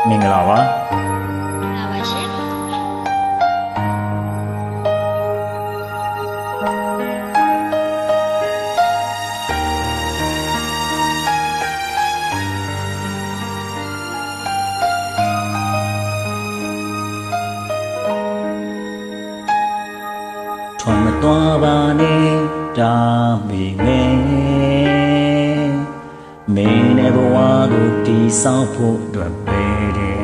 မင်္ဂလာပါရှင်ထွန်မသွားပါနဲ့တာမိမဲမင်းနဲ့ဘဝကိုတည်ဆောက်ဖို့အတွက်ပဲတဲ့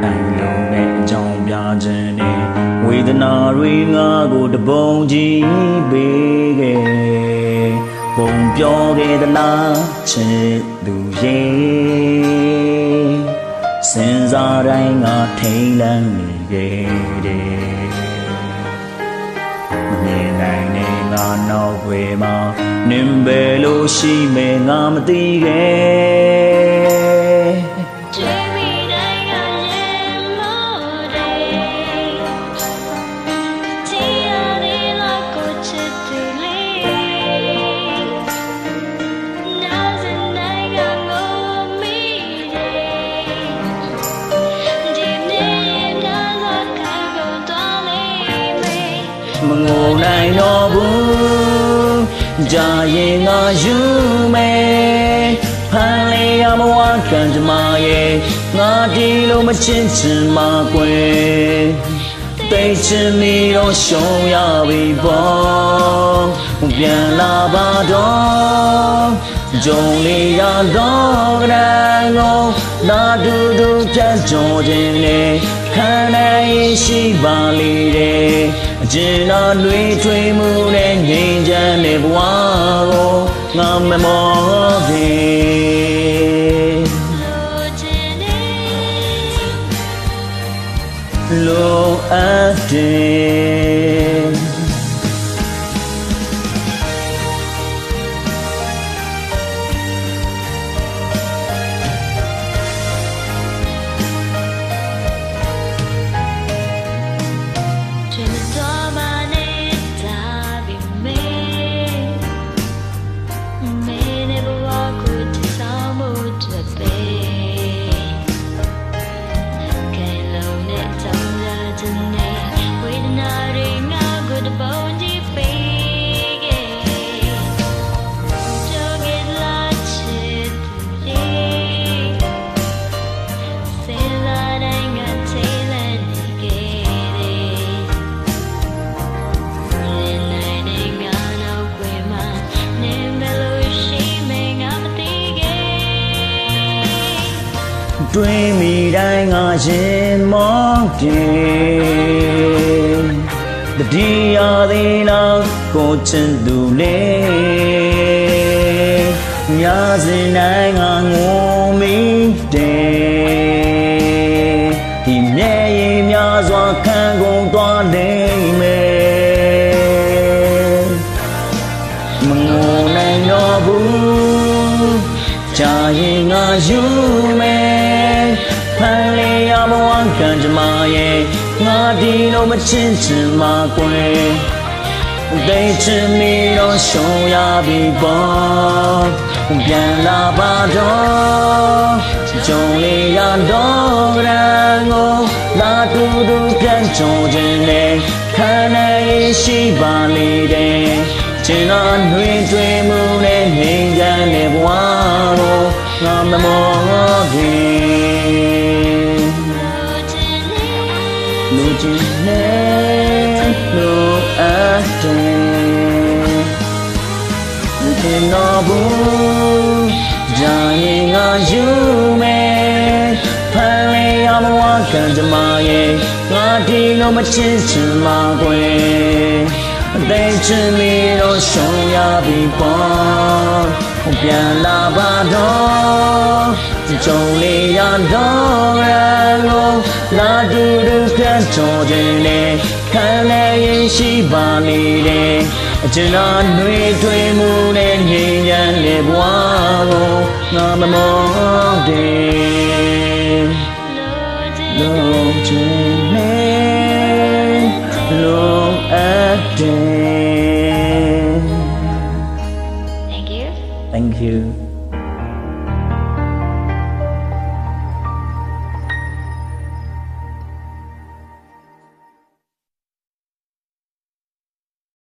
တိုင်းလုံးနဲ့အကြောင်းပြခြင်းနဲ့ဝေဒနာတွေငါကိုတပုံကြီးပေးခဲ့ပုံပြောခဲ့သလားချစ်သူရဲ့စဉ်းစားတိုင်းငါထိန်လန့်နေခဲ့တယ်မြင်နိုင်နေငါနောက်ွယ်မှာနင်ပဲလို့ရှိမယ်ငါမသိခဲ့မငိုနိုင်တော့ဘူးကြာရင်ငါယူမယ်ဖန်လေးရမဝခံကြမရဲ့ငါဒီလိုမချစ်ချင်မှာကွယ်သိချင်မီတော့ရှုံးရပြီပေါ့ပြန်လာပါတော့ကြုံလေးရတော့ကံကိုလာတူတူပြန်ကြောခြင်းနဲ့ခံနိုင်ရှိပါလေတဲ့အကျဉ်းတော်တွေထွေးမှုနဲ့ငြိမ်းချမ်းတဲ့ဘဝကိုငါမမောခင်လိုအပ်တယ်တွေးမိတိုင်းငါရင်မောင်းတယ်တတိယသေးလောက်ကိုချင်သူလေးညစဉ်တိုင်းငါငိုမိတယ်ဒီမျက်ရည်များစွာခံကုန်သွားနေမယ်မငိုနိုင်တော့ဘူးကြာရင်ငါယူမယ်ဖန်လေးရမဝခံကြမရဲ့ငါဒီလိုမချင်ချင်မှာကွယ်သိချင်မီတော့ရှုံးရပြီပေါ့ပြန်လာပါတော့ကြုံလေးရတော့ကံကိုလာတူတူပြန်ကြုံခြင်းနဲ့ခံနိုင်ရှိပါလေတဲ့ကျင်နာနှွေးတွေးမှုနဲ့ငြိမ်းချမ်းတဲ့ဘဝကိုငါမမောခင်လူချင်နဲ့လူအပ်တယ်လူချင်တော့ဘူးကြာရင်ငါယူမယ်ဖန်လေးရမဝခံကြမရဲ့ငါဒီလိုမချစ်ချင်မှာကွယ်သိချင်မီတော့ရှုံးရပြီပေါ့ပြန်လာပါတော့ကြုံလေးရတော့ရန်ကိုလာတူတူပြန်ကြောခြင်းနဲ့ခံနိုင်ရှိပါလေတဲ့အကျဉ်းတော်နှွေးထွေးမှုနဲ့ငြိမ်းချမ်းတဲ့ဘဝကိုငါမမောတယ်လိုချင်နဲ့လိုအပ်တယ်Thank you.